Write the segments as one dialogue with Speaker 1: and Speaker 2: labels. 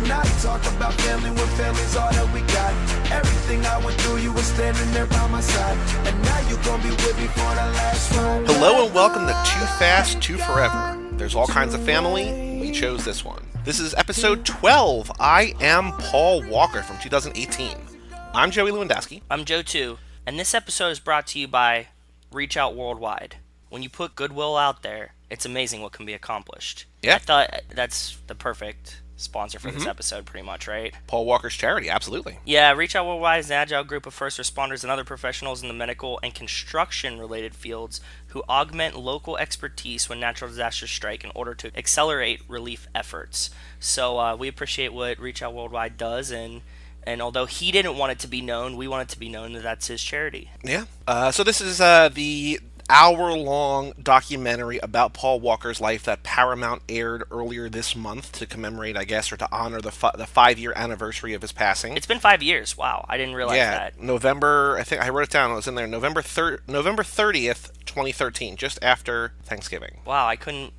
Speaker 1: not talk about family when family's all that we got. Everything I went through, you were standing there by my side. And now you gon' be with me for the last ride.
Speaker 2: Hello and welcome to Too Fast, Too Forever. There's all kinds of family. We chose this one. This is episode 12. I am Paul Walker from 2018. I'm Joey Lewandowski.
Speaker 3: I'm Joe too. And this episode is brought to you by Reach Out Worldwide. When you put goodwill out there, it's amazing what can be accomplished.
Speaker 2: Yeah.
Speaker 3: I thought that's the perfect sponsor for this episode, pretty much, right?
Speaker 2: Paul Walker's charity, absolutely.
Speaker 3: Yeah, Reach Out Worldwide is an agile group of first responders and other professionals in the medical and construction-related fields who augment local expertise when natural disasters strike in order to accelerate relief efforts. So we appreciate what Reach Out Worldwide does, and although he didn't want it to be known, we want it to be known that that's his charity.
Speaker 2: Yeah. So this is the hour-long documentary about Paul Walker's life that Paramount aired earlier this month to commemorate, I guess, or to honor the 5-year anniversary of his passing.
Speaker 3: It's been 5 years. Wow, I didn't realize that.
Speaker 2: November, I think I wrote it down. It was in there. November 30th, 2013, just after Thanksgiving.
Speaker 3: Wow, I can't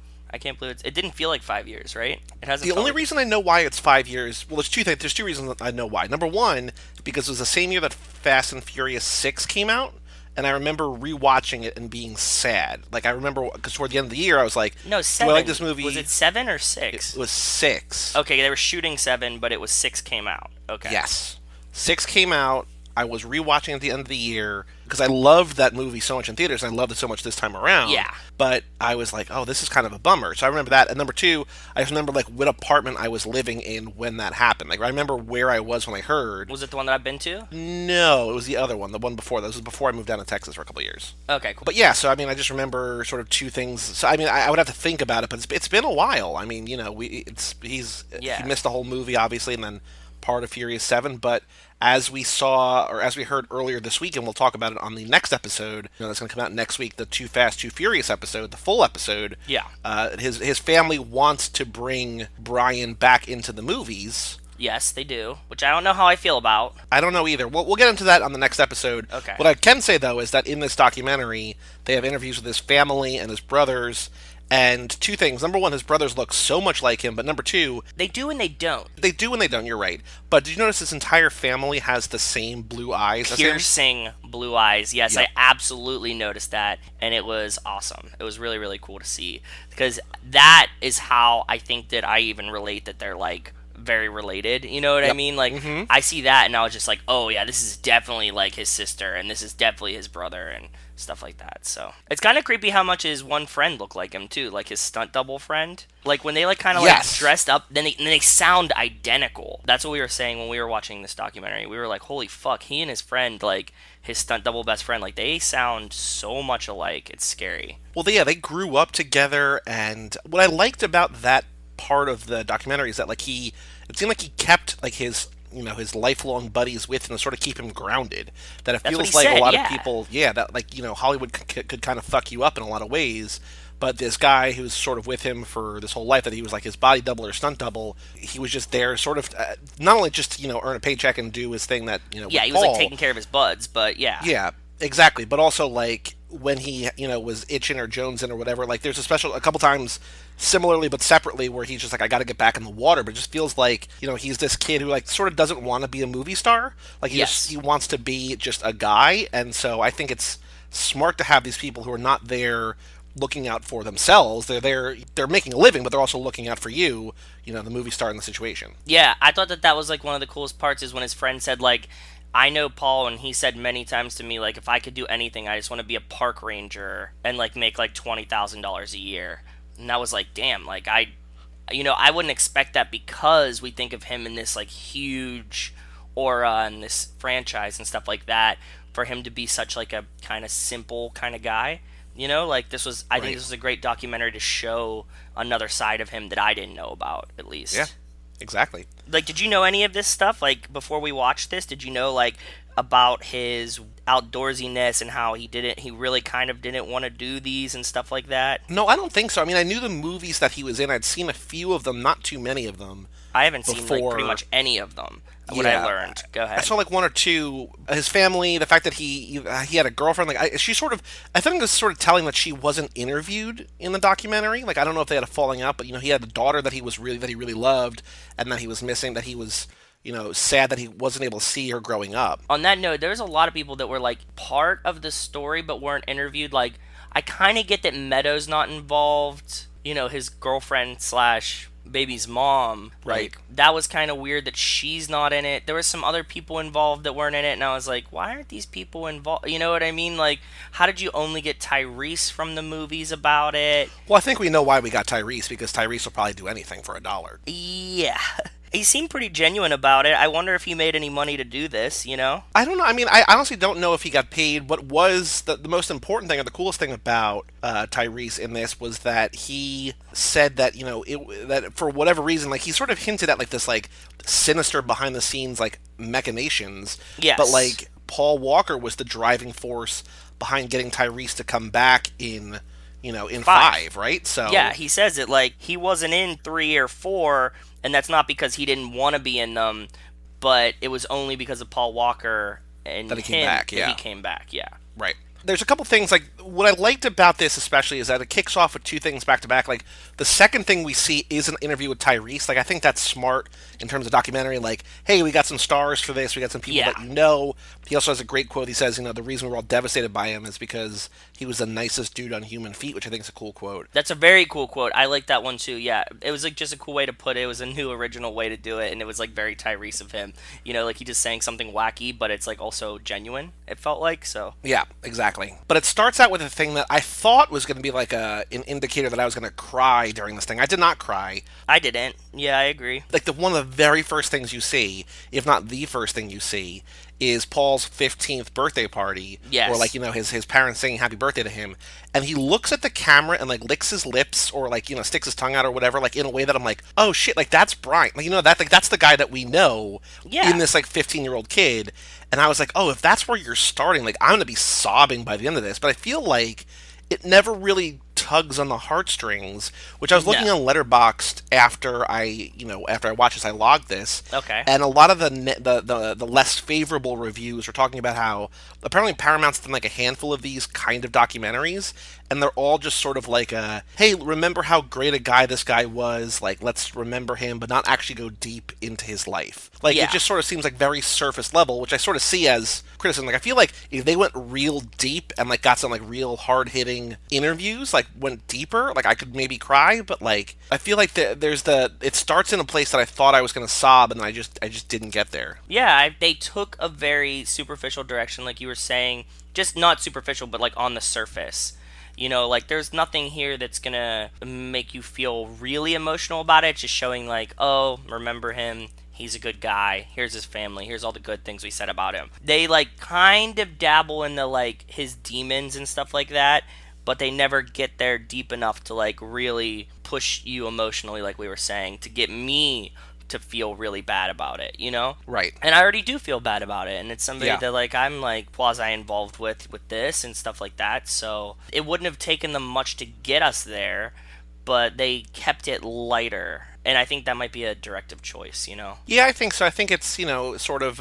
Speaker 3: believe it didn't feel like 5 years, right? It hasn't.
Speaker 2: The only reason I know why it's 5 years, well, there's two things. There's two reasons I know why. Number one, because it was the same year that Fast and Furious 6 came out. And I remember rewatching it and being sad. Like, I remember, because toward the end of the year, I was like,
Speaker 3: no, 7.
Speaker 2: Do I like this movie?
Speaker 3: Was it 7 or 6?
Speaker 2: It was 6.
Speaker 3: Okay, they were shooting 7, but it was 6 came out. Okay.
Speaker 2: Yes. 6 came out. I was rewatching at the end of the year because I loved that movie so much in theaters, and I loved it so much this time around.
Speaker 3: Yeah.
Speaker 2: But I was like, oh, this is kind of a bummer. So I remember that. And number two, I just remember, like, what apartment I was living in when that happened. Like, I remember where I was when I heard.
Speaker 3: Was it the one that I've been to?
Speaker 2: No, it was the other one, the one before. This was before I moved down to Texas for a couple of years.
Speaker 3: Okay, cool.
Speaker 2: But yeah, so I mean, I just remember sort of two things. So I mean, I would have to think about it, but it's been a while. I mean, you know, he missed the whole movie, obviously, and then part of Furious 7, but as we saw, or as we heard earlier this week, and we'll talk about it on the next episode, that's going to come out next week, the Too Fast, Too Furious episode, the full episode.
Speaker 3: Yeah.
Speaker 2: His family wants to bring Brian back into the movies.
Speaker 3: Yes, they do, which I don't know how I feel about.
Speaker 2: I don't know either. We'll get into that on the next episode.
Speaker 3: Okay.
Speaker 2: What I can say, though, is that in this documentary, they have interviews with his family and his brothers. And two things. Number one, his brothers look so much like him. But number two,
Speaker 3: they do and they don't.
Speaker 2: They do and they don't, you're right. But did you notice his entire family has the same blue eyes?
Speaker 3: Piercing blue eyes. Yes,
Speaker 2: yep.
Speaker 3: I absolutely noticed that. And it was awesome. It was really, really cool to see. Because that is how I think that I even relate that they're, like, very related. You know what I mean? Like, I see that and I was just like, oh yeah, this is definitely like his sister and this is definitely his brother and stuff like that. So it's kind of creepy how much his one friend looked like him too, like his stunt double friend. Like when they like kind of like dressed up, then they sound identical. That's what we were saying when we were watching this documentary. We were like, holy fuck, he and his friend, like his stunt double best friend, like they sound so much alike. It's scary.
Speaker 2: Well, they grew up together, and what I liked about that part of the documentary is that like it seemed like he kept like his lifelong buddies with him to sort of keep him grounded. That it feels like a lot of people, that like, Hollywood could kind of fuck you up in a lot of ways. But this guy who's sort of with him for this whole life, that he was like his body double or stunt double, he was just there sort of, not only just, earn a paycheck and do his thing that,
Speaker 3: he
Speaker 2: with
Speaker 3: was
Speaker 2: Paul,
Speaker 3: like taking care of his buds, but yeah.
Speaker 2: Yeah, exactly. But also like when he, was itching or jonesing or whatever, like there's a couple times similarly but separately where he's just like, I gotta get back in the water, but it just feels like, he's this kid who like sort of doesn't want to be a movie star. Like he wants to be just a guy, and so I think it's smart to have these people who are not there looking out for themselves. They're making a living, but they're also looking out for you, the movie star in the situation.
Speaker 3: Yeah, I thought that was like one of the coolest parts is when his friend said like, I know Paul, and he said many times to me, like, if I could do anything, I just want to be a park ranger and, like, make, like, $20,000 a year. And that was like, damn, like, I wouldn't expect that because we think of him in this, like, huge aura and this franchise and stuff like that, for him to be such, like, a kind of simple kind of guy. Like, I think this was a great documentary to show another side of him that I didn't know about, at least.
Speaker 2: Yeah. Exactly.
Speaker 3: Like, did you know any of this stuff? Like, before we watched this, did you know, like, about his outdoorsiness and how he really kind of didn't want to do these and stuff like that?
Speaker 2: No, I don't think so. I mean, I knew the movies that he was in. I'd seen a few of them, not too many of them.
Speaker 3: I haven't seen like pretty
Speaker 2: Before.
Speaker 3: much any of them. What I learned. Go
Speaker 2: I
Speaker 3: ahead.
Speaker 2: saw like one or two. His family, the fact that he had a girlfriend, like she sort of, I think it was sort of telling that she wasn't interviewed in the documentary. Like I don't know if they had a falling out, but he had a daughter that he really loved, and that he was missing. That he was sad that he wasn't able to see her growing up.
Speaker 3: On that note, there's a lot of people that were like part of the story but weren't interviewed. Like, I kind of get that Meadows not involved. His girlfriend slash baby's mom.
Speaker 2: Right.
Speaker 3: Like, that was kind of weird that she's not in it. There was some other people involved that weren't in it, and I was like, why aren't these people involved? You know what I mean? Like, how did you only get Tyrese from the movies about it?
Speaker 2: Well, I think we know why we got Tyrese, because Tyrese will probably do anything for $1.
Speaker 3: Yeah. He seemed pretty genuine about it. I wonder if he made any money to do this,
Speaker 2: I don't know. I mean, I honestly don't know if he got paid. What was the most important thing, or the coolest thing about Tyrese in this, was that he said that that for whatever reason, like he sort of hinted at like this like sinister behind the scenes like machinations.
Speaker 3: Yes.
Speaker 2: But like Paul Walker was the driving force behind getting Tyrese to come back in in five, right? So
Speaker 3: yeah, he says it like he wasn't in 3 or 4, and that's not because he didn't want to be in them, but it was only because of Paul Walker and
Speaker 2: that he came back.
Speaker 3: that he came back. Yeah.
Speaker 2: Right. There's a couple things, like, what I liked about this especially is that it kicks off with two things back to back. Like, the second thing we see is an interview with Tyrese. Like, I think that's smart in terms of documentary. Like, hey, we got some stars for this. We got some people that you know. He also has a great quote. He says, the reason we're all devastated by him is because he was the nicest dude on human feet, which I think is a cool quote.
Speaker 3: That's a very cool quote. I like that one too. Yeah, it was like just a cool way to put it. It was a new original way to do it, and it was like very Tyrese of him. Like he just saying something wacky, but it's like also genuine. It felt like so.
Speaker 2: Yeah, exactly. But it starts out with a thing that I thought was going to be like an indicator that I was going to cry during this thing. I did not cry.
Speaker 3: I didn't. Yeah, I agree.
Speaker 2: Like one of the very first things you see, if not the first thing you see, is Paul's 15th birthday party.
Speaker 3: Yes.
Speaker 2: Or like, his parents singing happy birthday to him. And he looks at the camera and like licks his lips or like, sticks his tongue out or whatever, like in a way that I'm like, oh shit, like that's Brian. Like, that's the guy that we know in this like 15-year-old kid. And I was like, oh, if that's where you're starting, like I'm going to be sobbing by the end of this. But I feel like it never really tugs on the heartstrings, which I was looking on Letterboxd after I watched this. I logged this.
Speaker 3: Okay.
Speaker 2: And a lot of the less favorable reviews were talking about how apparently Paramount's done like a handful of these kind of documentaries, and they're all just sort of like hey, remember how great a guy this guy was, like let's remember him, but not actually go deep into his life. Like it just sort of seems like very surface level, which I sort of see as criticism. Like I feel like if they went real deep and like got some like real hard-hitting interviews, like went deeper, like I could maybe cry, but like I feel like it starts in a place that I thought I was going to sob, and I just didn't get there.
Speaker 3: Yeah, they took a very superficial direction, like you were saying, just not superficial, but like on the surface. Like there's nothing here that's gonna make you feel really emotional about it. It's just showing like, oh, remember him. He's a good guy. Here's his family. Here's all the good things we said about him. They like kind of dabble in the like his demons and stuff like that, but they never get there deep enough to like really push you emotionally, like we were saying, to get me to feel really bad about it,
Speaker 2: Right.
Speaker 3: And I already do feel bad about it, and it's somebody that like I'm like quasi involved with this and stuff like that, so it wouldn't have taken them much to get us there, but they kept it lighter, and I think that might be a directive choice.
Speaker 2: Yeah, I think so. I think it's sort of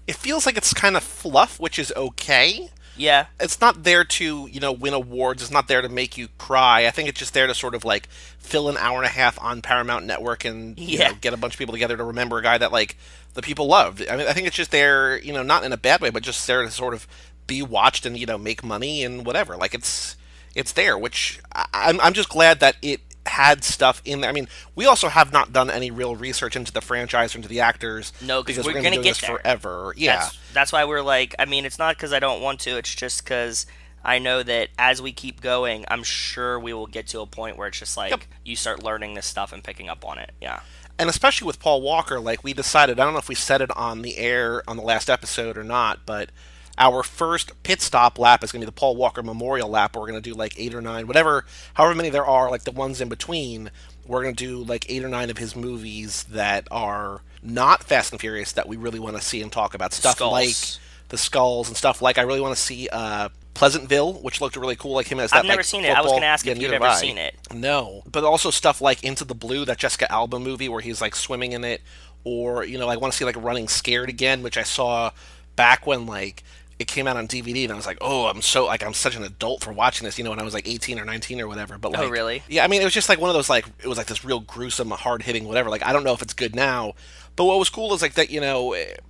Speaker 2: it feels like it's kind of fluff, which is okay.
Speaker 3: Yeah.
Speaker 2: It's not there to, win awards. It's not there to make you cry. I think it's just there to sort of, like, fill an hour and a half on Paramount Network and, get a bunch of people together to remember a guy that, like, the people loved. I mean, I think it's just there, not in a bad way, but just there to sort of be watched and, make money and whatever. Like, it's there, which I'm just glad that it had stuff in there. I mean, we also have not done any real research into the franchise or into the actors.
Speaker 3: No, because we're
Speaker 2: going
Speaker 3: to
Speaker 2: to
Speaker 3: get
Speaker 2: this
Speaker 3: there
Speaker 2: forever. Yeah.
Speaker 3: That's why we're like, I mean, it's not because I don't want to. It's just because I know that as we keep going, I'm sure we will get to a point where it's just like you start learning this stuff and picking up on it. Yeah.
Speaker 2: And especially with Paul Walker, like we decided, I don't know if we said it on the air on the last episode or not, but our first pit stop lap is going to be the Paul Walker Memorial Lap. Where we're going to do like 8 or 9, however many there are, like the ones in between. We're going to do like 8 or 9 of his movies that are not Fast and Furious that we really want to see and talk about. Stuff
Speaker 3: Skulls.
Speaker 2: like the skulls and stuff. Like I really want to see Pleasantville, which looked really cool, like him as that.
Speaker 3: I've never
Speaker 2: like,
Speaker 3: seen
Speaker 2: football.
Speaker 3: it. I was going to ask
Speaker 2: Yeah,
Speaker 3: if you'd
Speaker 2: neither
Speaker 3: ever
Speaker 2: have I.
Speaker 3: seen it.
Speaker 2: No, but also stuff like Into the Blue, that Jessica Alba movie where he's like swimming in it, or I want to see like Running Scared again, which I saw back when like it came out on DVD, and I was like, oh, I'm such an adult for watching this, when I was like 18 or 19 or whatever. But like,
Speaker 3: Oh, really?
Speaker 2: Yeah, I mean, it was just like one of those like it was like this real gruesome, hard hitting whatever. Like I don't know if it's good now, but what was cool is like that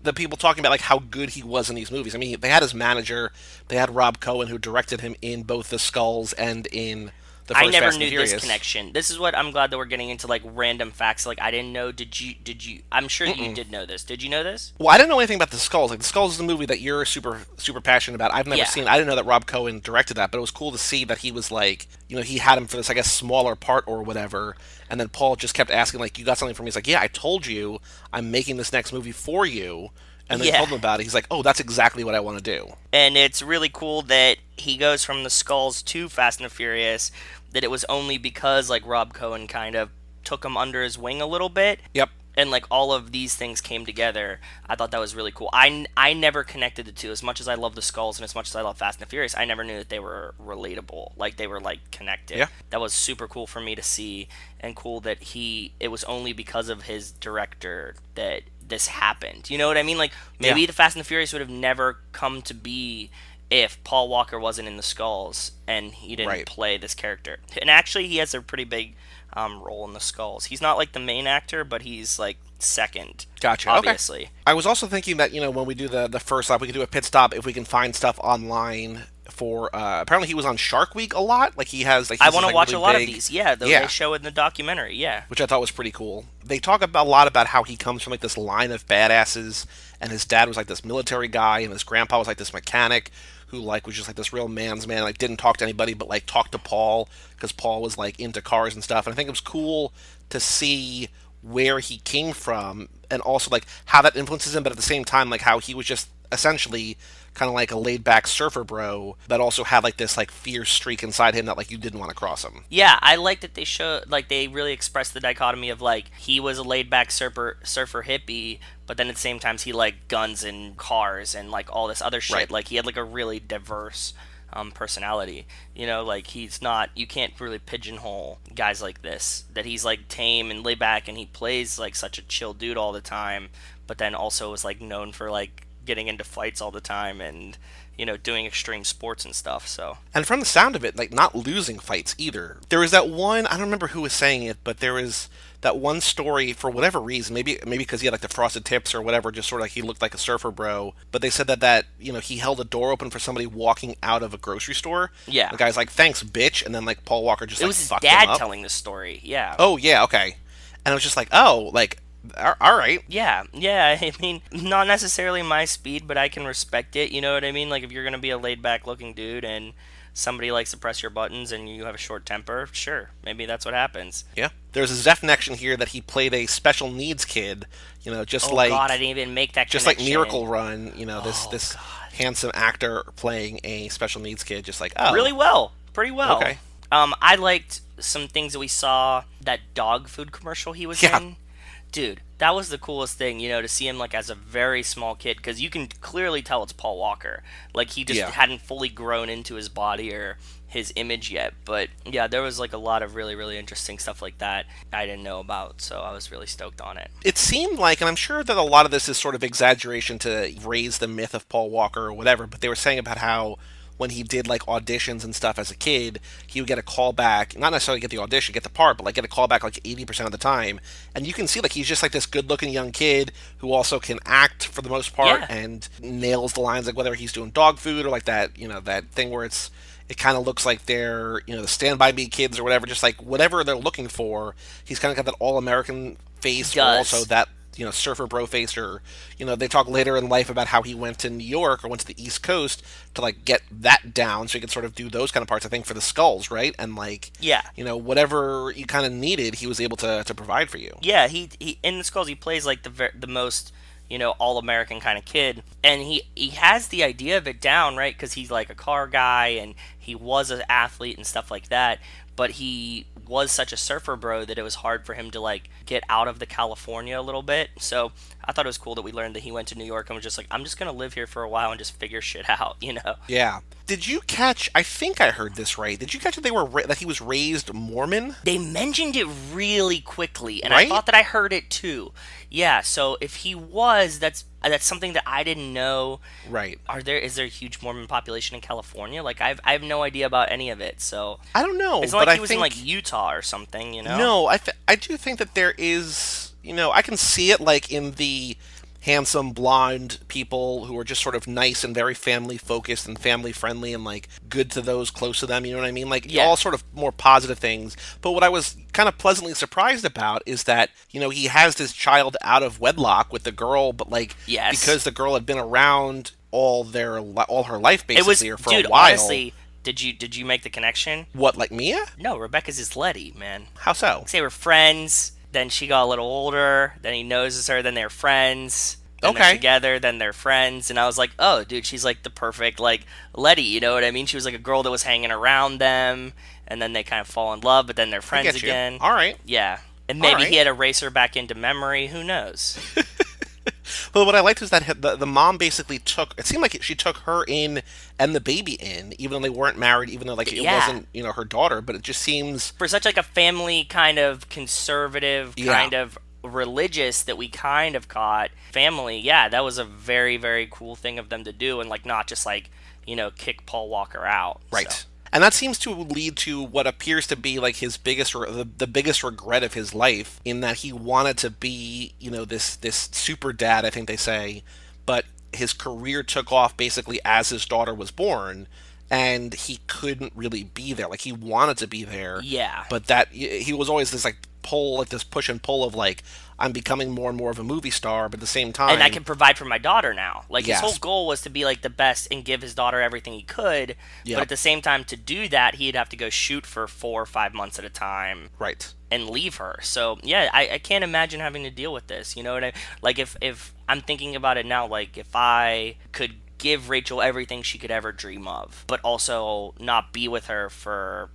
Speaker 2: the people talking about like how good he was in these movies. I mean, they had his manager, they had Rob Cohen who directed him in both The Skulls and in the first
Speaker 3: I never
Speaker 2: Fast and
Speaker 3: knew
Speaker 2: Furious.
Speaker 3: this connection. This is what I'm glad that we're getting into, like random facts. Like I didn't know. Did you? I'm sure you did know this. Did you know this?
Speaker 2: Well, I didn't know anything about The Skulls. Like The Skulls is a movie that you're super passionate about. I've never
Speaker 3: Yeah.
Speaker 2: seen. I didn't know that Rob Cohen directed that, but it was cool to see that he was like, he had him for this, I guess, smaller part or whatever. And then Paul just kept asking, like, you got something for me? He's like, yeah, I told you, I'm making this next movie for you. And then
Speaker 3: Yeah.
Speaker 2: told him about it. He's like, oh, that's exactly what I want to do.
Speaker 3: And it's really cool that he goes from the Skulls to Fast and the Furious. That it was only because like Rob Cohen kind of took him under his wing a little bit.
Speaker 2: Yep.
Speaker 3: And like all of these things came together. I thought that was really cool. I never connected the two. As much as I love the Skulls and as much as I love Fast and the Furious, I never knew that they were relatable. Like they were like connected.
Speaker 2: Yeah.
Speaker 3: That was super cool for me to see, and cool that it was only because of his director that this happened. You know what I mean? Like maybe
Speaker 2: Yeah.
Speaker 3: the Fast and the Furious would have never come to be if Paul Walker wasn't in the Skulls and he didn't
Speaker 2: Right.
Speaker 3: play this character. And actually, he has a pretty big role in the Skulls. He's not like the main actor, but he's like second.
Speaker 2: Gotcha.
Speaker 3: Obviously.
Speaker 2: Okay. I was also thinking that, when we do the first stop, we could do a pit stop if we can find stuff online for, apparently he was on Shark Week a lot. Like he has, like,
Speaker 3: I
Speaker 2: he's
Speaker 3: want to
Speaker 2: like
Speaker 3: watch
Speaker 2: really
Speaker 3: a lot
Speaker 2: big.
Speaker 3: of these. Yeah,
Speaker 2: Yeah.
Speaker 3: they show in the documentary. Yeah.
Speaker 2: Which I thought was pretty cool. They talk about a lot about how he comes from like this line of badasses, and his dad was like this military guy, and his grandpa was like this mechanic who like was just like this real man's man, like didn't talk to anybody but like talked to Paul because Paul was like into cars and stuff. And I think it was cool to see where he came from and also like how that influences him, but at the same time like how he was just essentially kind of like a laid back surfer bro that also had like this like fierce streak inside him that like you didn't want to cross him.
Speaker 3: Yeah, I like that they show like they really express the dichotomy of like he was a laid back surfer hippie, but then at the same time he liked guns and cars and like all this other shit.
Speaker 2: Right.
Speaker 3: Like he had like a really diverse personality. Like he's not. You can't really pigeonhole guys like this. That he's like tame and laid back, and he plays like such a chill dude all the time. But then also is like known for like getting into fights all the time and doing extreme sports and stuff. So
Speaker 2: And from the sound of it, like not losing fights either. There was that one, I don't remember who was saying it, but there was that one story for whatever reason, maybe because he had like the frosted tips or whatever, just sort of like he looked like a surfer bro. But they said that he held a door open for somebody walking out of a grocery store.
Speaker 3: Yeah.
Speaker 2: The guy's like, "Thanks, bitch," and then like Paul Walker just
Speaker 3: it
Speaker 2: like
Speaker 3: was his
Speaker 2: fucked him
Speaker 3: dad
Speaker 2: up.
Speaker 3: telling this story. Yeah.
Speaker 2: Oh yeah, okay. And it was just like, oh, like, all right.
Speaker 3: Yeah. I mean, not necessarily my speed, but I can respect it. You know what I mean? Like if you're gonna be a laid back looking dude and somebody likes to press your buttons and you have a short temper, sure, maybe that's what happens.
Speaker 2: Yeah. There's a Zeph connection here that he played a special needs kid, just
Speaker 3: Oh
Speaker 2: like
Speaker 3: God, I didn't even make that
Speaker 2: just
Speaker 3: connection.
Speaker 2: like Miracle Run, this
Speaker 3: God.
Speaker 2: handsome actor playing a special needs kid, just like, oh,
Speaker 3: Really well, pretty well.
Speaker 2: Okay.
Speaker 3: I liked some things that we saw. That dog food commercial he was
Speaker 2: Yeah.
Speaker 3: in, dude. That was the coolest thing, to see him like as a very small kid, because you can clearly tell it's Paul Walker. Like he just
Speaker 2: Yeah.
Speaker 3: hadn't fully grown into his body or his image yet. But yeah, there was like a lot of really, really interesting stuff like that I didn't know about, so I was really stoked on it.
Speaker 2: It seemed like, and I'm sure that a lot of this is sort of exaggeration to raise the myth of Paul Walker or whatever, but they were saying about how when he did like auditions and stuff as a kid, he would get a call back, not necessarily get the audition, get the part, but like get a call back like 80% of the time. And you can see like he's just like this good looking young kid who also can act for the most part
Speaker 3: Yeah.
Speaker 2: and nails the lines, like whether he's doing dog food or like that, that thing where it kind of looks like they're, the Stand By Me kids or whatever, just like whatever they're looking for. He's kind of got that all-American face,
Speaker 3: He
Speaker 2: but
Speaker 3: does.
Speaker 2: also that, surfer bro face, or, they talk later in life about how he went to New York or went to the East Coast to like get that down so he could sort of do those kind of parts, I think, for the Skulls, right? And like,
Speaker 3: Yeah.
Speaker 2: whatever you kind of needed, he was able to provide for you.
Speaker 3: Yeah, he in the Skulls he plays like the most all American kind of kid, and he has the idea of it down, right? Because he's like a car guy and he was an athlete and stuff like that. but he was such a surfer bro that it was hard for him to like get out of the California a little bit. So I thought it was cool that we learned that he went to New York and was just like, I'm just gonna live here for a while and just figure shit out, you know?
Speaker 2: Yeah. Did you catch? I think I heard this right. Did you catch that that he was raised Mormon?
Speaker 3: They mentioned it really quickly, and
Speaker 2: Right?
Speaker 3: I thought that I heard it too. Yeah. So if he was, that's something that I didn't know.
Speaker 2: Right.
Speaker 3: Is there a huge Mormon population in California? Like I have no idea about any of it. So
Speaker 2: I don't know.
Speaker 3: it's not
Speaker 2: but
Speaker 3: like he
Speaker 2: I
Speaker 3: was
Speaker 2: think,
Speaker 3: in like Utah or something, you know?
Speaker 2: No, I do think that there is. I can see it like in the handsome blonde people who are just sort of nice and very family focused and family friendly and like good to those close to them, you know what I mean? Like
Speaker 3: Yeah.
Speaker 2: all sort of more positive things. But what I was kind of pleasantly surprised about is that, he has this child out of wedlock with the girl, but like
Speaker 3: Yes.
Speaker 2: because the girl had been around all her life
Speaker 3: It was,
Speaker 2: basically or for
Speaker 3: dude.
Speaker 2: a while.
Speaker 3: Honestly, did you make the connection?
Speaker 2: What, like Mia?
Speaker 3: No, Rebecca's his Letty, man.
Speaker 2: How so?
Speaker 3: They were friends. Then she got a little older. Then he noses her. Then they're friends. Then they're
Speaker 2: Okay.
Speaker 3: together. Then they're friends. And I was like, oh, dude, she's like the perfect like Letty. You know what I mean? She was like a girl that was hanging around them, and then they kind of fall in love, but then they're
Speaker 2: I
Speaker 3: friends
Speaker 2: get you.
Speaker 3: again.
Speaker 2: All right.
Speaker 3: Yeah, and maybe
Speaker 2: right.
Speaker 3: he had to race her back into memory. Who knows?
Speaker 2: But what I liked was that the mom basically it seemed like she took her in and the baby in, even though they weren't married, even though like it
Speaker 3: Yeah.
Speaker 2: wasn't, her daughter, but it just seems,
Speaker 3: For such like a family kind of conservative
Speaker 2: Yeah.
Speaker 3: kind of religious that we kind of caught family, yeah, that was a very, very cool thing of them to do, and like not just like kick Paul Walker out.
Speaker 2: right.
Speaker 3: So.
Speaker 2: And that seems to lead to what appears to be like his the biggest regret of his life, in that he wanted to be, this super dad, I think they say, but his career took off basically as his daughter was born, and he couldn't really be there. Like he wanted to be there,
Speaker 3: Yeah.
Speaker 2: but that he was always this like pull, like this push and pull of like, I'm becoming more and more of a movie star, but at the same time,
Speaker 3: And I can provide for my daughter now. Like
Speaker 2: Yes.
Speaker 3: his whole goal was to be like the best and give his daughter everything he could.
Speaker 2: Yep.
Speaker 3: But at the same time, to do that, he'd have to go shoot for 4 or 5 months at a time
Speaker 2: right.
Speaker 3: and leave her. So yeah, I can't imagine having to deal with this. You know what I like? If I'm thinking about it now, like if I could give Rachel everything she could ever dream of, but also not be with her for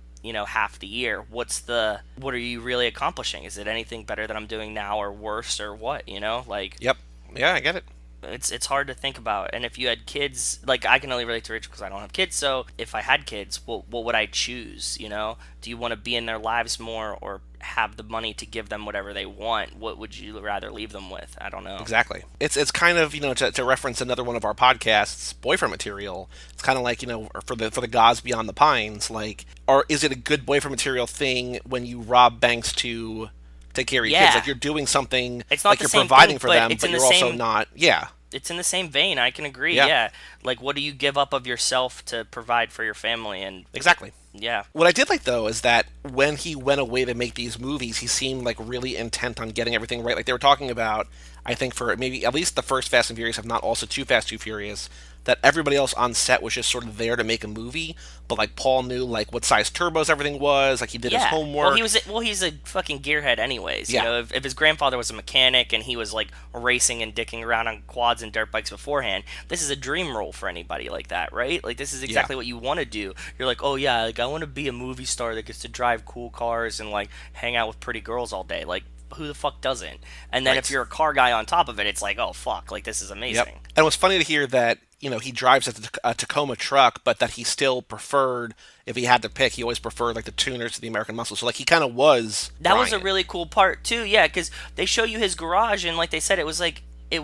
Speaker 3: half the year, what are you really accomplishing? Is it anything better than I'm doing now, or worse, or what? Like
Speaker 2: Yep. Yeah, I get it.
Speaker 3: it's hard to think about. And if you had kids, like I can only relate to Rachel because I don't have kids. So if I had kids, what would I choose? Do you want to be in their lives more, or have the money to give them whatever they want? What would you rather leave them with? I don't know.
Speaker 2: Exactly. It's kind of, to reference another one of our podcasts, boyfriend material. It's kind of like, for the gods beyond the pines, like, or is it a good boyfriend material thing when you rob banks to take care of your
Speaker 3: Yeah.
Speaker 2: kids? Like you're doing something,
Speaker 3: It's not
Speaker 2: like
Speaker 3: the
Speaker 2: you're
Speaker 3: same
Speaker 2: providing
Speaker 3: thing,
Speaker 2: for
Speaker 3: but
Speaker 2: them,
Speaker 3: it's
Speaker 2: but
Speaker 3: in the
Speaker 2: you're also
Speaker 3: same-
Speaker 2: not. Yeah.
Speaker 3: It's in the same vein. I can agree.
Speaker 2: Yeah.
Speaker 3: Yeah. Like, what do you give up of yourself to provide for your family? And
Speaker 2: Exactly.
Speaker 3: yeah.
Speaker 2: What I did like, though, is that when he went away to make these movies, he seemed like really intent on getting everything right. Like they were talking about, I think for maybe at least the first Fast and Furious, if not also Too Fast, Too Furious, that everybody else on set was just sort of there to make a movie, but like Paul knew like what size turbos everything was, like he did his homework.
Speaker 3: He's a fucking gearhead anyways.
Speaker 2: Yeah.
Speaker 3: If his grandfather was a mechanic and he was like racing and dicking around on quads and dirt bikes beforehand, this is a dream role for anybody like that, right? Like this is exactly what you want to do. You're like, oh yeah, like I want to be a movie star that gets to drive cool cars and like hang out with pretty girls all day. Like who the fuck doesn't? And then
Speaker 2: Right.
Speaker 3: if you're a car guy on top of it, it's like, oh fuck, like this is amazing.
Speaker 2: Yep. And it was funny to hear that, he drives a Tacoma truck, but that he still preferred, if he had to pick, he always preferred like the tuners to the American Muscle. So like he kind of was
Speaker 3: That was a
Speaker 2: Bryant.
Speaker 3: really cool part too, yeah, because they show you his garage, and like they said, it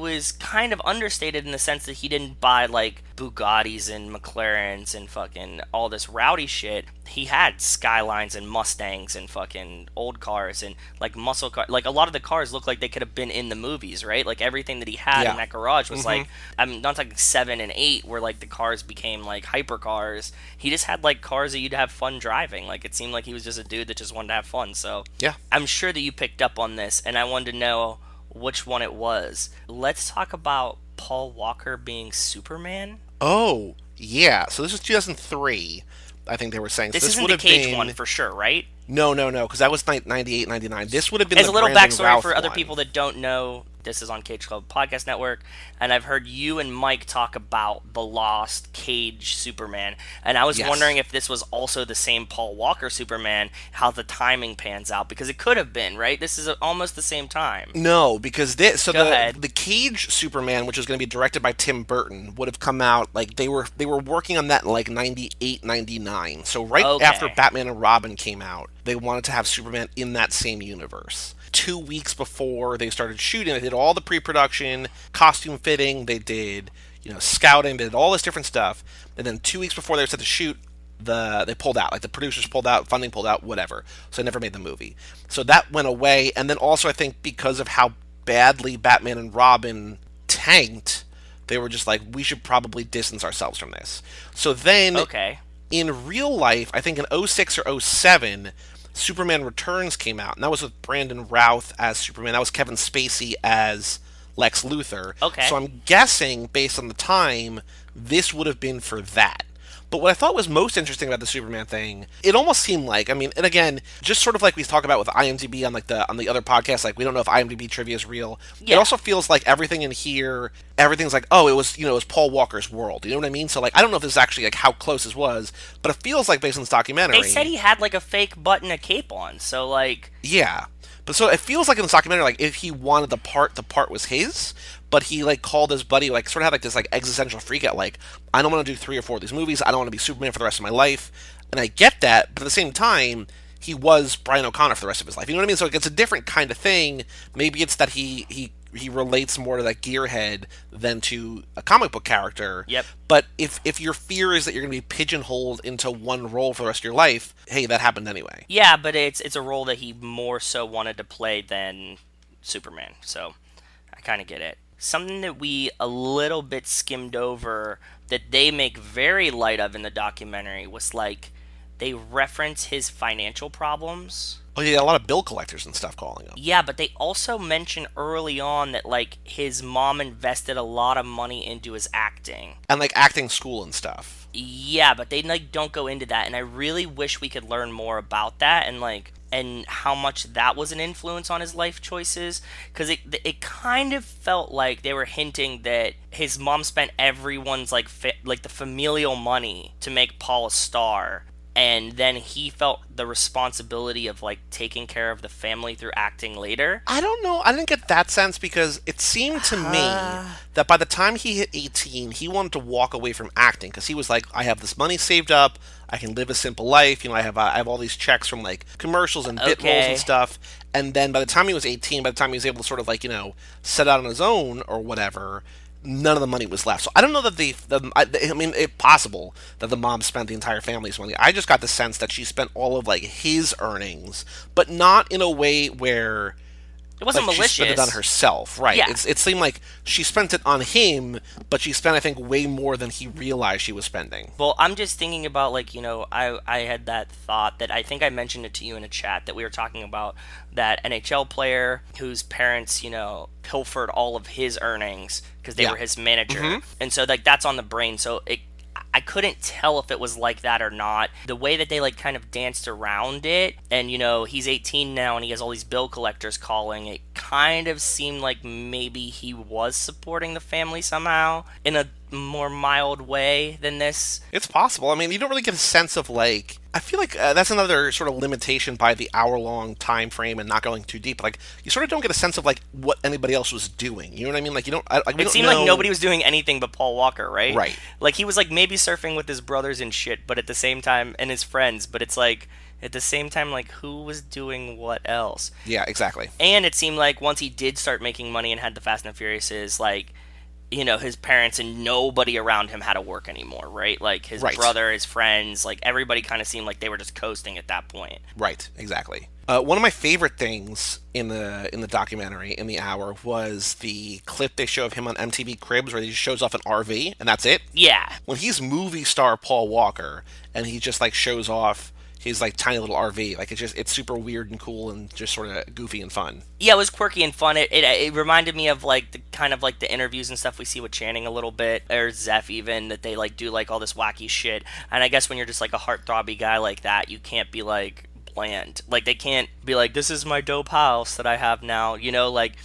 Speaker 3: was kind of understated in the sense that he didn't buy like Bugattis and McLarens and fucking all this rowdy shit. He had Skylines and Mustangs and fucking old cars and like muscle cars. Like a lot of the cars look like they could have been in the movies, right? Like everything that he had
Speaker 2: Yeah.
Speaker 3: in that garage was like, I'm not talking 7 and 8 where like the cars became like hypercars. He just had like cars that you'd have fun driving. Like it seemed like he was just a dude that just wanted to have fun. So
Speaker 2: Yeah.
Speaker 3: I'm sure that you picked up on this, and I wanted to know which one it was. Let's talk about Paul Walker being Superman.
Speaker 2: Oh, yeah. So this was 2003, I think they were saying.
Speaker 3: This
Speaker 2: So
Speaker 3: isn't
Speaker 2: would
Speaker 3: the
Speaker 2: have
Speaker 3: Cage
Speaker 2: been...
Speaker 3: one for sure, right?
Speaker 2: No, because that was 98, 99. This would have been
Speaker 3: As
Speaker 2: the
Speaker 3: a little
Speaker 2: Brandon
Speaker 3: backstory
Speaker 2: Routh
Speaker 3: for other
Speaker 2: one.
Speaker 3: people that don't know This is on Cage Club Podcast Network, and I've heard you and Mike talk about the lost Cage Superman, and I was
Speaker 2: Yes.
Speaker 3: wondering if this was also the same Paul Walker Superman, how the timing pans out, because it could have been, right? This is almost the same time.
Speaker 2: No, because
Speaker 3: Go ahead.
Speaker 2: the Cage Superman, which was going to be directed by Tim Burton, would have come out like they were working on that in like 98, 99. So right
Speaker 3: Okay.
Speaker 2: after Batman and Robin came out, they wanted to have Superman in that same universe. 2 weeks before they started shooting, they did all the pre-production, costume fitting, they did, scouting, they did all this different stuff. And then 2 weeks before they were set to shoot, they pulled out. Like the producers pulled out, funding pulled out, whatever. So they never made the movie. So that went away. And then also I think because of how badly Batman and Robin tanked, they were just like, we should probably distance ourselves from this. So then
Speaker 3: Okay.
Speaker 2: in real life, I think in 06 or 07, Superman Returns came out, and that was with Brandon Routh as Superman. That was Kevin Spacey as Lex Luthor.
Speaker 3: Okay.
Speaker 2: So I'm guessing, based on the time, this would have been for that. But what I thought was most interesting about the Superman thing, it almost seemed like, and again, just sort of like we talk about with IMDb on on the other podcasts, like we don't know if IMDb trivia is real.
Speaker 3: Yeah.
Speaker 2: It also feels like everything in here, everything's like, oh, it was Paul Walker's world. You know what I mean? So like, I don't know if this is actually like how close this was, but it feels like based on this documentary.
Speaker 3: They said he had like a fake butt and a cape on, so like...
Speaker 2: Yeah. But so it feels like in this documentary, like if he wanted the part was his, but he like called his buddy, like sort of had like this like existential freak out, like, I don't want to do 3 or 4 of these movies, I don't want to be Superman for the rest of my life. And I get that, but at the same time, he was Brian O'Connor for the rest of his life. You know what I mean? So it's a different kind of thing. Maybe it's that he relates more to that gearhead than to a comic book character.
Speaker 3: Yep.
Speaker 2: But if your fear is that you're going to be pigeonholed into one role for the rest of your life, hey, that happened anyway.
Speaker 3: Yeah, but it's a role that he more so wanted to play than Superman, so I kind of get it. Something that we a little bit skimmed over that they make very light of in the documentary was like they reference his financial problems.
Speaker 2: Oh yeah, a lot of bill collectors and stuff calling him.
Speaker 3: Yeah, but they also mention early on that like his mom invested a lot of money into his acting.
Speaker 2: And like acting school and stuff.
Speaker 3: Yeah, but they like don't go into that, and I really wish we could learn more about that and how much that was an influence on his life choices, because it kind of felt like they were hinting that his mom spent everyone's like the familial money to make Paul a star, and then he felt the responsibility of like taking care of the family through acting later.
Speaker 2: I don't know. I didn't get that sense because it seemed to me that by the time he hit 18, he wanted to walk away from acting because he was like, I have this money saved up. I can live a simple life. I have all these checks from like commercials and bit roles and stuff. And then by the time he was 18, by the time he was able to sort of like, set out on his own or whatever, none of the money was left. So I don't know that it's possible that the mom spent the entire family's money. I just got the sense that she spent all of like his earnings, but not in a way where
Speaker 3: it wasn't
Speaker 2: like,
Speaker 3: malicious.
Speaker 2: She spent it on herself, right?
Speaker 3: Yeah.
Speaker 2: It seemed like she spent it on him, but she spent, I think, way more than he realized she was spending.
Speaker 3: Well, I'm just thinking about like, I had that thought that I think I mentioned it to you in a chat that we were talking about that NHL player whose parents, pilfered all of his earnings because they were his manager.
Speaker 2: Mm-hmm.
Speaker 3: And so like that's on the brain. So I couldn't tell if it was like that or not. The way that they like kind of danced around it, and he's 18 now and he has all these bill collectors calling, it kind of seemed like maybe he was supporting the family somehow in a more mild way than this.
Speaker 2: It's possible. I mean, you don't really get a sense of like. I feel like that's another sort of limitation by the hour-long time frame and not going too deep. Like, you sort of don't get a sense of like what anybody else was doing. You know what I mean? Like, you don't.
Speaker 3: It seemed like nobody was doing anything but Paul Walker, right?
Speaker 2: Right.
Speaker 3: Like he was like maybe surfing with his brothers and shit, but at the same time, and his friends. But it's like at the same time, like who was doing what else?
Speaker 2: Yeah, exactly.
Speaker 3: And it seemed like once he did start making money and had the Fast and Furiouses, like. His parents and nobody around him had to work anymore, right? Like his brother, his friends, like everybody kind of seemed like they were just coasting at that point.
Speaker 2: Right, exactly. One of my favorite things in the documentary, in the hour, was the clip they show of him on MTV Cribs where he just shows off an RV and that's it.
Speaker 3: Yeah.
Speaker 2: When he's movie star Paul Walker and he just like shows off his like tiny little RV, like it's super weird and cool and just sort of goofy and fun.
Speaker 3: Yeah, it was quirky and fun. It reminded me of like the kind of like the interviews and stuff we see with Channing a little bit, or Zeph even, that they like do like all this wacky shit. And I guess when you're just like a heartthrobby guy like that, you can't be like bland. Like they can't be like, this is my dope house that I have now. Like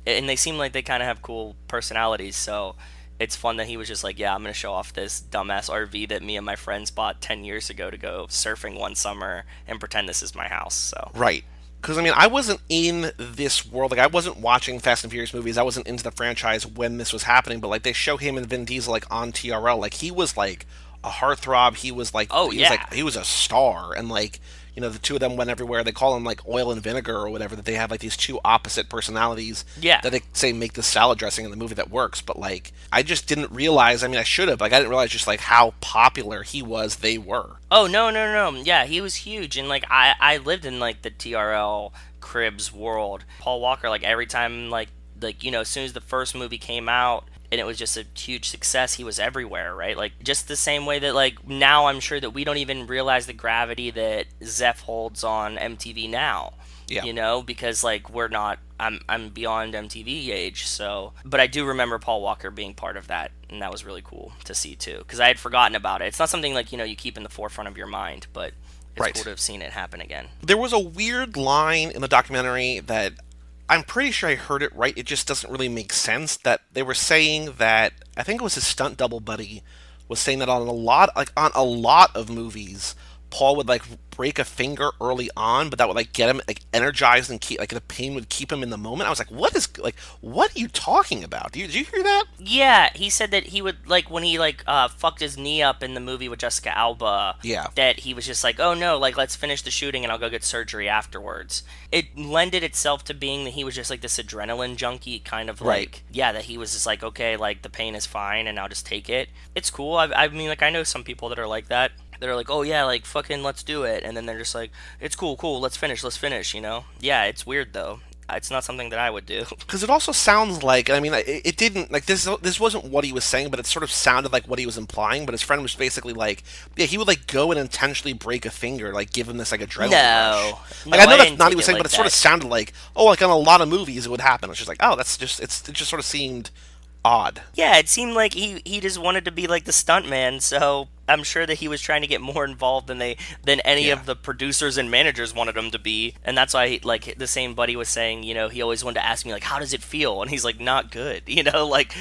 Speaker 3: and they seem like they kind of have cool personalities. So it's fun that he was just like, yeah, I'm gonna show off this dumbass RV that me and my friends bought 10 years ago to go surfing one summer and pretend this is my house. So
Speaker 2: Right. Because I mean, I wasn't in this world. Like, I wasn't watching Fast and Furious movies. I wasn't into the franchise when this was happening. But like, they show him and Vin Diesel like on TRL. Like, he was like a heartthrob. He was like,
Speaker 3: oh
Speaker 2: he was
Speaker 3: yeah,
Speaker 2: like, he was a star. And like, the two of them went everywhere. They call him like oil and vinegar or whatever. That they have like these two opposite personalities.
Speaker 3: Yeah.
Speaker 2: That they say make this salad dressing in the movie that works. But like, I just didn't realize. I mean, I should have. Like, I didn't realize just like how popular he was. They were.
Speaker 3: Oh no no no! Yeah, he was huge, and like I lived in like the TRL Cribs world. Paul Walker, like every time as soon as the first movie came out and it was just a huge success, he was everywhere, right? Like just the same way that like now I'm sure that we don't even realize the gravity that Zeph holds on MTV now.
Speaker 2: Yeah.
Speaker 3: Because like we're not I'm beyond MTV age, so but I do remember Paul Walker being part of that, and that was really cool to see too, because I had forgotten about it. It's not something like you keep in the forefront of your mind, but it's
Speaker 2: Right.
Speaker 3: cool to have seen it happen again.
Speaker 2: There was a weird line in the documentary that I'm pretty sure I heard it right. It just doesn't really make sense. That they were saying that I think it was his stunt double buddy was saying that on a lot of movies, Paul would like break a finger early on, but that would like get him like energized and keep like the pain would keep him in the moment. I was like, what are you talking about? Did you hear that?
Speaker 3: Yeah, he said that he would like when he fucked his knee up in the movie with Jessica Alba.
Speaker 2: Yeah.
Speaker 3: That he was just like, oh no, like let's finish the shooting and I'll go get surgery afterwards. It lended itself to being that he was just like this adrenaline junkie, kind of
Speaker 2: Right.
Speaker 3: like that he was just like, okay, like the pain is fine and I'll just take it. It's cool. I mean, like I know some people that are like that. They're like, oh yeah, like fucking let's do it, and then they're just like, it's cool, let's finish. Yeah, it's weird though. It's not something that I would do.
Speaker 2: Because it also sounds like, I mean, it didn't, like, this wasn't what he was saying, but it sort of sounded like what he was implying, but his friend was basically like, yeah, he would, like, go and intentionally break a finger, like, give him this, like, adrenaline rush. Like, I know that's not what he was saying, but it sort of sounded like, oh, like, on a lot of movies it would happen. It's just like, oh, it just sort of seemed odd.
Speaker 3: Yeah, it seemed like he just wanted to be like the stuntman, so I'm sure that he was trying to get more involved than any of the producers and managers wanted him to be, and that's why like the same buddy was saying, he always wanted to ask me like, how does it feel? And he's like, not good, like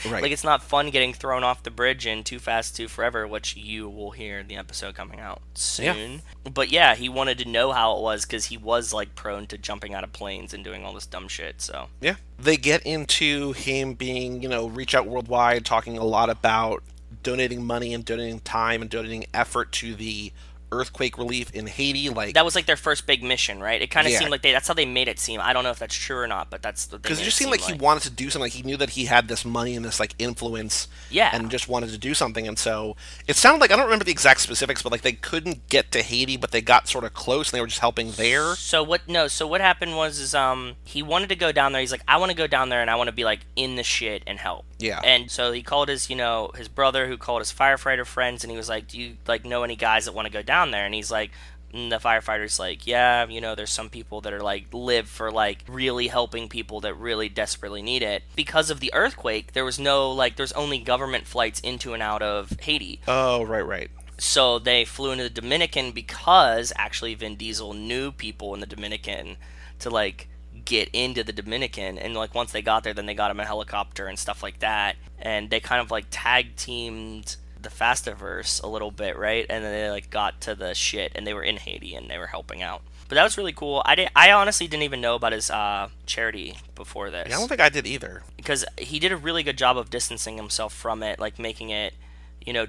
Speaker 2: Right.
Speaker 3: like it's not fun getting thrown off the bridge in Too Fast, Too Forever, which you will hear in the episode coming out soon. Yeah. But yeah, he wanted to know how it was because he was like prone to jumping out of planes and doing all this dumb shit. So
Speaker 2: Yeah. They get into him being, Reach Out Worldwide, talking a lot about donating money and donating time and donating effort to the earthquake relief in Haiti. Like
Speaker 3: that was like their first big mission, right? It kind of
Speaker 2: Yeah.
Speaker 3: seemed like that's how they made it seem. I don't know if that's true or not, but that's what they
Speaker 2: because
Speaker 3: made
Speaker 2: it just
Speaker 3: it
Speaker 2: seemed
Speaker 3: seem
Speaker 2: like he wanted to do something. Like he knew that he had this money and this like influence,
Speaker 3: Yeah.
Speaker 2: and just wanted to do something. And so it sounded like, I don't remember the exact specifics, but like they couldn't get to Haiti, but they got sort of close, and they were just helping there.
Speaker 3: So what happened was he wanted to go down there. He's like, I want to go down there and I want to be like in the shit and help.
Speaker 2: Yeah.
Speaker 3: And so he called his his brother, who called his firefighter friends, and he was like, do you like know any guys that want to go down there? And he's like, the firefighter's like, yeah, there's some people that are like live for like really helping people that really desperately need it. Because of the earthquake, there was there's only government flights into and out of Haiti.
Speaker 2: Oh, right.
Speaker 3: So they flew into the Dominican because actually Vin Diesel knew people in the Dominican to like get into the Dominican, and like once they got there, then they got him a helicopter and stuff like that, and they kind of like tag teamed the Fastiverse a little bit, right? And then they like got to the shit, and they were in Haiti and they were helping out. But that was really cool. I honestly didn't even know about his charity before this.
Speaker 2: Yeah, I don't think I did either.
Speaker 3: Because he did a really good job of distancing himself from it, like making it,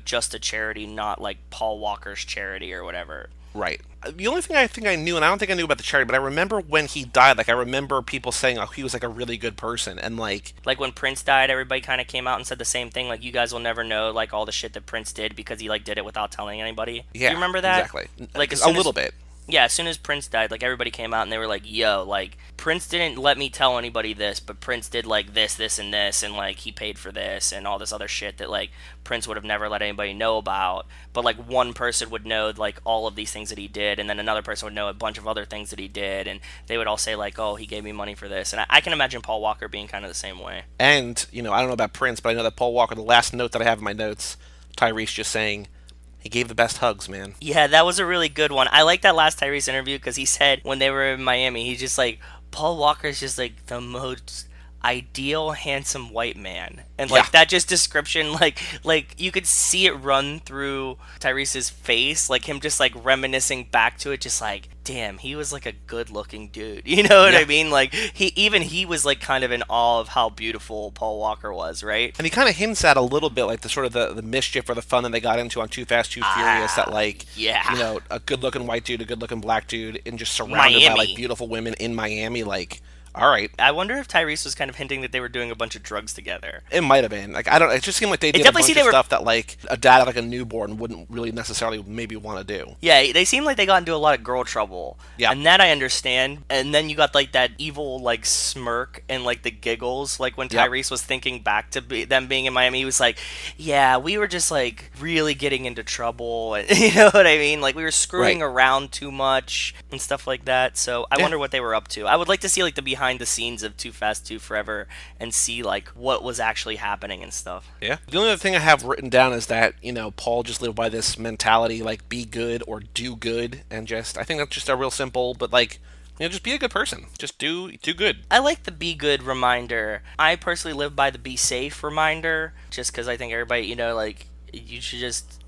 Speaker 3: just a charity, not like Paul Walker's charity or whatever.
Speaker 2: Right. The only thing I think I knew, and I don't think I knew about the charity, but I remember when he died, like I remember people saying, oh, he was like a really good person, and like
Speaker 3: when Prince died, everybody kind of came out and said the same thing, like you guys will never know like all the shit that Prince did because he like did it without telling anybody.
Speaker 2: Yeah,
Speaker 3: do you remember that?
Speaker 2: Exactly.
Speaker 3: Like
Speaker 2: a little bit.
Speaker 3: Yeah, as soon as Prince died, like everybody came out and they were like, yo, like Prince didn't let me tell anybody this, but Prince did like this, and this, and like he paid for this and all this other shit that like Prince would have never let anybody know about. But like one person would know like all of these things that he did, and then another person would know a bunch of other things that he did, and they would all say like, oh, he gave me money for this. And I can imagine Paul Walker being kind of the same way.
Speaker 2: And, I don't know about Prince, but I know that Paul Walker, the last note that I have in my notes, Tyrese just saying, he gave the best hugs, man.
Speaker 3: Yeah, that was a really good one. I like that last Tyrese interview because he said when they were in Miami, he's just like, Paul Walker's just like the most ideal handsome white man. And like that just description, like you could see it run through Tyrese's face, like him just like reminiscing back to it, just like, damn, he was like a good looking dude. You know what I mean? Like he was like kind of in awe of how beautiful Paul Walker was, right?
Speaker 2: And he kind of hints at a little bit like the sort of the mischief or the fun that they got into on Too Fast, Too Furious, that like, you know, a good looking white dude, a good looking black dude, and just surrounded by like beautiful women in Miami, like, all right.
Speaker 3: I wonder if Tyrese was kind of hinting that they were doing a bunch of drugs together.
Speaker 2: It might have been. Like, I don't. It just seemed like they did a bunch of stuff that like a dad of like a newborn wouldn't really necessarily maybe want to do.
Speaker 3: Yeah, they seemed like they got into a lot of girl trouble. Yeah, and that I understand. And then you got like that evil like smirk and like the giggles, like when Tyrese was thinking back to them being in Miami. He was like, "Yeah, we were just like really getting into trouble." And, you know what I mean? Like we were screwing around too much and stuff like that. So I wonder what they were up to. I would like to see like the behind the scenes of Too Fast, Too Forever and see like what was actually happening and stuff.
Speaker 2: Yeah. The only other thing I have written down is that, you know, Paul just lived by this mentality, like be good or do good, and just I think that's just a real simple, but like, you know, just be a good person. Just do good.
Speaker 3: I like the be good reminder. I personally live by the be safe reminder, just because I think everybody, you know, like you should just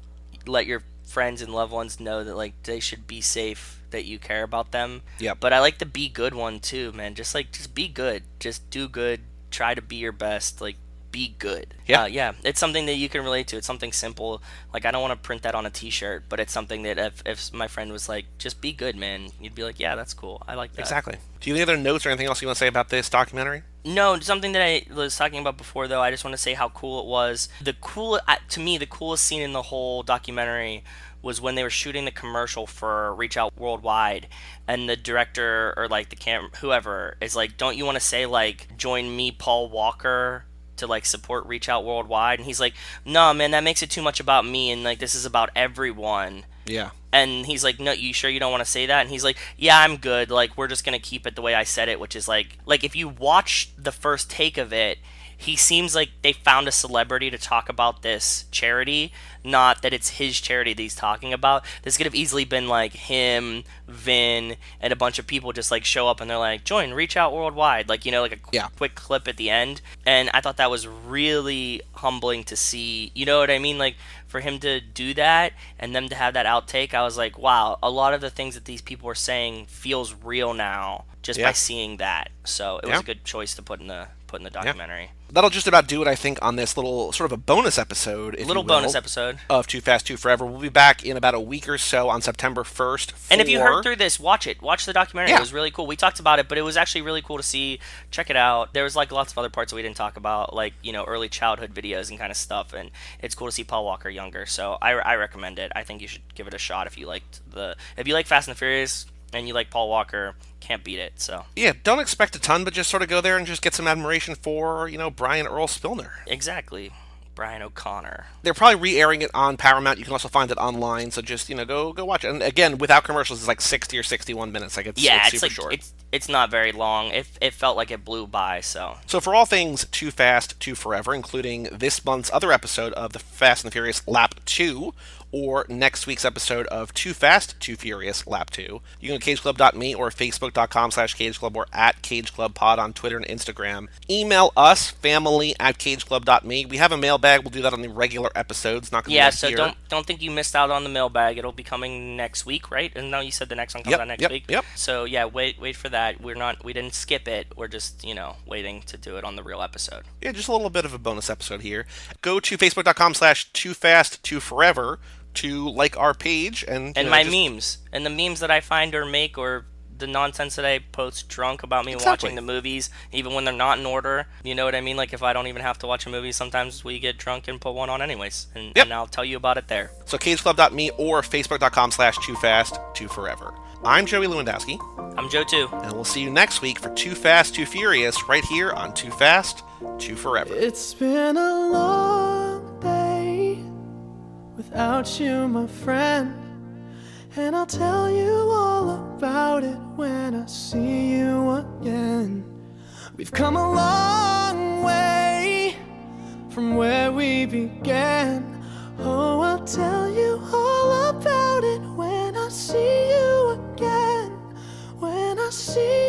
Speaker 3: let your friends and loved ones know that like they should be safe, that you care about them.
Speaker 2: Yeah.
Speaker 3: But I like the be good one too, man. Just be good. Just do good. Try to be your best. Like be good.
Speaker 2: Yeah.
Speaker 3: Yeah. It's something that you can relate to. It's something simple. Like I don't want to print that on a t-shirt, but it's something that if my friend was like, just be good, man, you'd be like, yeah, that's cool. I like that.
Speaker 2: Exactly. Do you have any other notes or anything else you want to say about this documentary?
Speaker 3: No, something that I was talking about before, though, I just want to say how cool it was. To me, the coolest scene in the whole documentary was when they were shooting the commercial for Reach Out Worldwide, and the director or like the whoever is like, don't you want to say like, join me, Paul Walker, to like support Reach Out Worldwide? And he's like, no, man, that makes it too much about me, and like this is about everyone.
Speaker 2: Yeah.
Speaker 3: And he's like, no, you sure you don't want to say that? And he's like, yeah, I'm good. Like, we're just going to keep it the way I said it, which is like if you watch the first take of it, he seems like they found a celebrity to talk about this charity, not that it's his charity that he's talking about. This could have easily been like him, Vin, and a bunch of people just like show up and they're like, join Reach Out Worldwide, like, you know, like a quick clip at the end. And I thought that was really humbling to see, you know what I mean? Like, for him to do that and them to have that outtake, I was like, wow, a lot of the things that these people are saying feels real now just by seeing that. So it was a good choice to put in the documentary.
Speaker 2: That'll just about do it, I think, on this little sort of a bonus episode, if
Speaker 3: little
Speaker 2: you will,
Speaker 3: bonus episode
Speaker 2: of Too Fast, Too Forever. We'll be back in about a week or so on September 1st.
Speaker 3: And if you heard through this, watch it. Watch the documentary. It was really cool. We talked about it, but it was actually really cool to see. Check it out. There was like lots of other parts that we didn't talk about, like, you know, early childhood videos and kind of stuff. And it's cool to see Paul Walker younger. So I recommend it. I think you should give it a shot if you like Fast and the Furious and you like Paul Walker. Can't beat it. So
Speaker 2: yeah, don't expect a ton, but just sort of go there and just get some admiration for, you know, Brian Earl Spillner.
Speaker 3: Exactly. Brian O'Connor.
Speaker 2: They're probably re-airing it on Paramount. You can also find it online, so just, you know, go watch it. And again, without commercials, it's like 60 or 61 minutes. Like it's super
Speaker 3: like,
Speaker 2: short.
Speaker 3: It's not very long. It felt like it blew by. So
Speaker 2: for all things Too Fast, Too Forever, including this month's other episode of the Fast and the Furious Lap 2, or next week's episode of Too Fast, Too Furious Lap 2, you can go to cageclub.me or facebook.com/cageclub or at cageclubpod on Twitter and Instagram. Email us, family@cageclub.me. We have a mailbag. We'll do that on the regular episodes. Not gonna be
Speaker 3: so
Speaker 2: here.
Speaker 3: don't think you missed out on the mailbag. It'll be coming next week, right? And now you said the next one comes out next week.
Speaker 2: Yep.
Speaker 3: So yeah, wait for that. We didn't skip it. We're just, you know, waiting to do it on the real episode.
Speaker 2: Yeah, just a little bit of a bonus episode here. Go to facebook.com/toofast2forever to like our page and
Speaker 3: my memes and the memes that I find or make, or the nonsense that I post drunk about me watching the movies, even when they're not in order. You know what I mean? Like if I don't even have to watch a movie, sometimes we get drunk and put one on anyways, and I'll tell you about it there.
Speaker 2: So cageclub.me or facebook.com/toofast2forever. I'm Joey Lewandowski.
Speaker 3: I'm Joe too.
Speaker 2: And we'll see you next week for Too Fast, Too Furious right here on Too Fast, Too Forever.
Speaker 1: It's been a long day without you, my friend, and I'll tell you all about it when I see you again. We've come a long way from where we began. Oh, I'll tell you all about it when I see you again. When I see